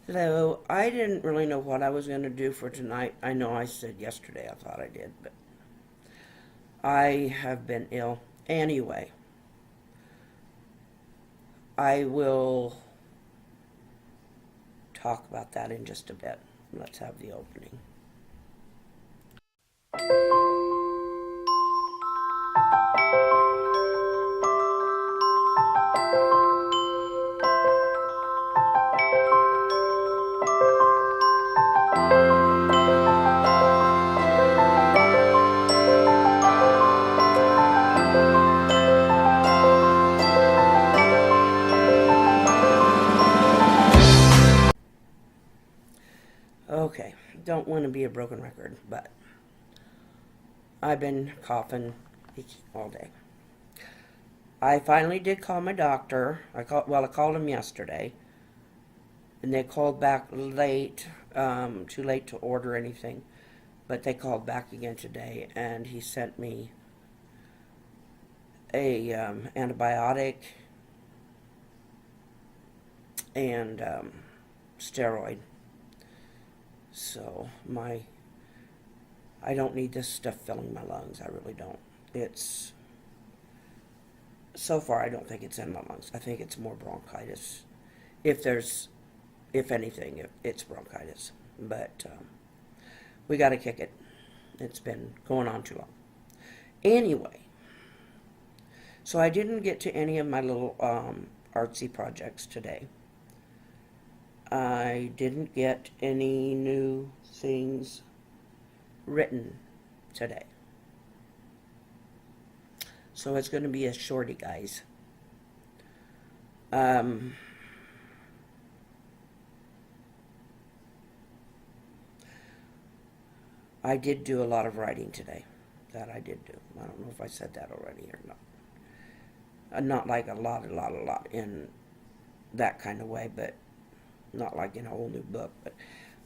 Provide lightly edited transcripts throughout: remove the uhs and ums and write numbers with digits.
So I didn't really know what I was going to do for tonight. I know I said yesterday I thought I did, but I have been ill. Anyway, I will talk about that in just a bit. Let's have the opening. Okay, don't want to be a broken record, but I've been coughing all day. I finally did call my doctor. I called him yesterday, and they called back late, too late to order anything, but they called back again today, and he sent me a antibiotic and steroid. So I don't need this stuff filling my lungs. I really don't. It's so far I don't think it's in my lungs. I think it's more bronchitis. If anything, it's bronchitis. But we got to kick it. It's been going on too long. Anyway, so I didn't get to any of my little artsy projects today. I didn't get any new things written today. So it's going to be a shorty, guys. I did do a lot of writing today. That I did do. I don't know if I said that already or not. Not like a lot in that kind of way, but not like in a whole new book, but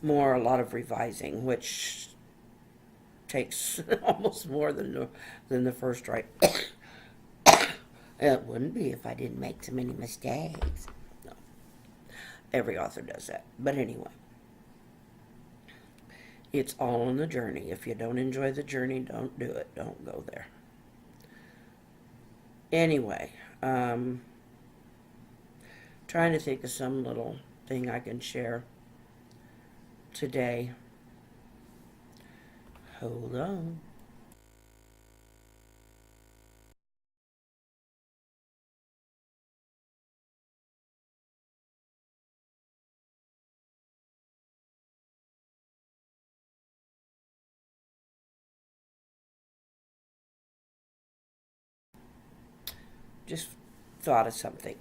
more a lot of revising, which takes almost more than the first write. It wouldn't be if I didn't make so many mistakes. No. Every author does that. But anyway, it's all in the journey. If you don't enjoy the journey, don't do it. Don't go there. Anyway, trying to think of some little thing I can share today. Hold on. Just thought of something.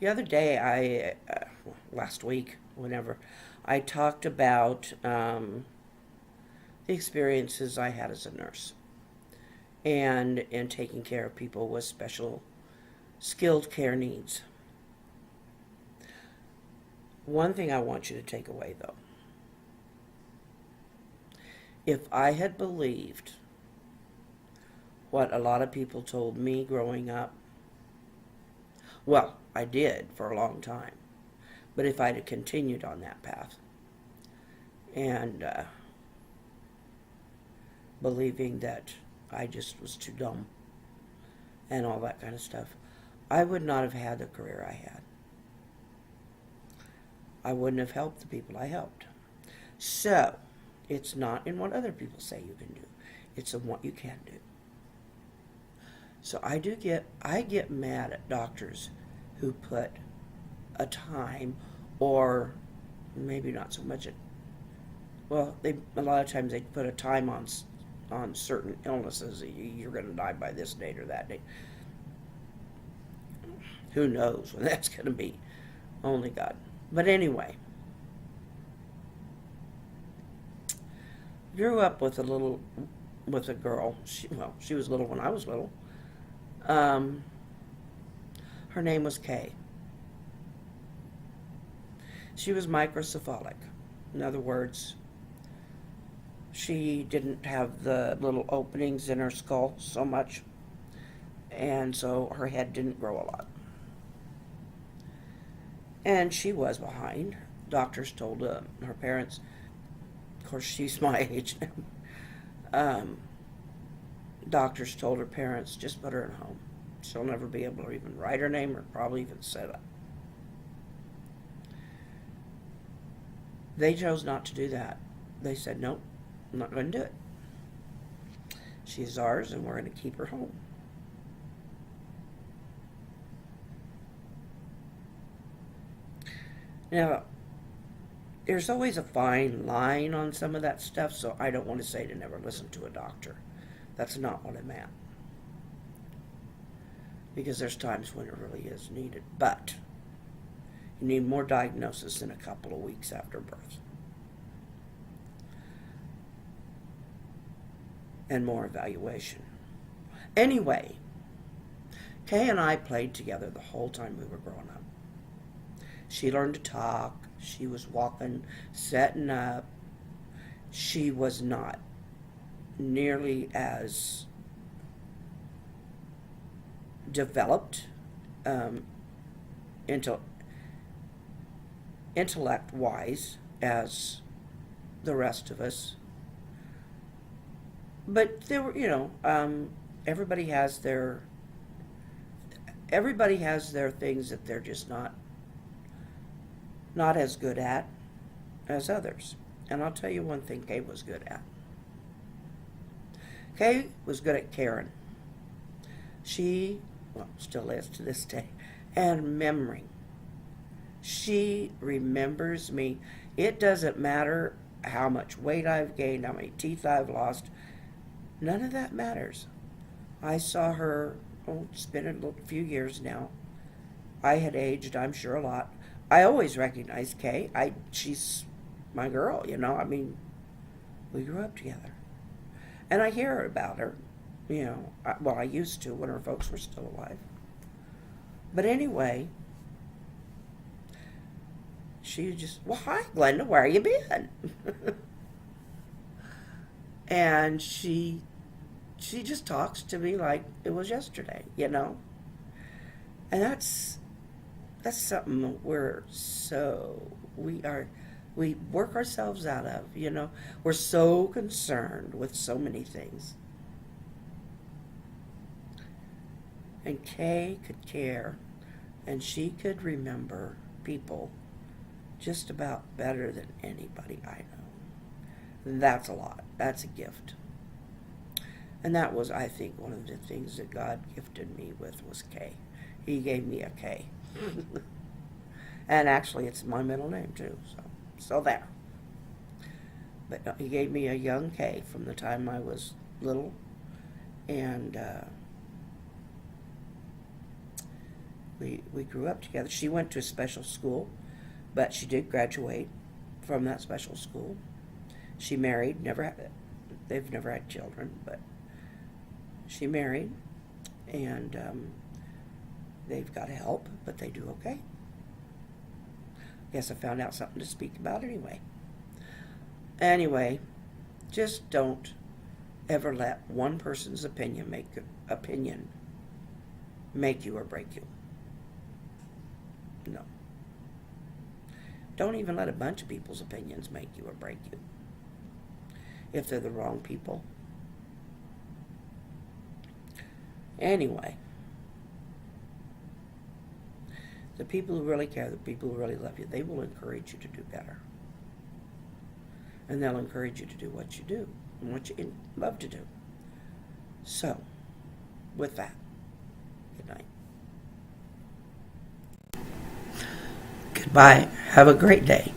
The other day, last week, whenever, I talked about the experiences I had as a nurse and in taking care of people with special skilled care needs. One thing I want you to take away, though. If I had believed what a lot of people told me growing up, well, I did for a long time, but if I'd have continued on that path and believing that I just was too dumb and all that kind of stuff, I would not have had the career I had. I wouldn't have helped the people I helped. So, it's not in what other people say you can do. It's in what you can do. So I get mad at doctors who put a time, or maybe not so much a lot of times they put a time on certain illnesses. You're going to die by this date or that date. Who knows when that's going to be? Only God. But anyway, grew up with a girl. She was little when I was little. Her name was Kay. She was microcephalic. In other words, she didn't have the little openings in her skull so much, and so her head didn't grow a lot. And she was behind. Doctors told her parents, of course, she's my age now. Doctors told her parents, just put her in a home. She'll never be able to even write her name or probably even sit up. They chose not to do that. They said, nope, I'm not going to do it. She's ours, and we're going to keep her home. Now, there's always a fine line on some of that stuff, so I don't want to say to never listen to a doctor. That's not what I meant. Because there's times when it really is needed. But you need more diagnosis in a couple of weeks after birth. And more evaluation. Anyway, Kay and I played together the whole time we were growing up. She learned to talk. She was walking, setting up. She was not nearly as developed intellect-wise as the rest of us. But there were, everybody has their things that they're just not as good at as others. And I'll tell you one thing Kay was good at. Kay was good at caring. She, still is to this day, and memory. She remembers me. It doesn't matter how much weight I've gained, how many teeth I've lost. None of that matters. I saw her, it's been a few years now. I had aged, I'm sure, a lot. I always recognized Kay. She's my girl, we grew up together. And I hear about her, I used to when her folks were still alive. But anyway, she just, well, hi, Glenda, where you been? And she just talks to me like it was yesterday, And that's something we work ourselves out of, We're so concerned with so many things. And Kay could care, and she could remember people just about better than anybody I know. That's a lot. That's a gift. And that was, I think, one of the things that God gifted me with was Kay. He gave me a K. And actually, it's my middle name, too. So there. But he gave me a young Kay from the time I was little. And we grew up together. She went to a special school, but she did graduate from that special school. She married, they've never had children, but she married, and they've got help, but they do okay. Guess I found out something to speak about anyway. Anyway, just don't ever let one person's opinion make you or break you. No. Don't even let a bunch of people's opinions make you or break you. If they're the wrong people. Anyway, the people who really care, the people who really love you, they will encourage you to do better. And they'll encourage you to do what you do and what you love to do. So, with that, good night. Goodbye. Have a great day.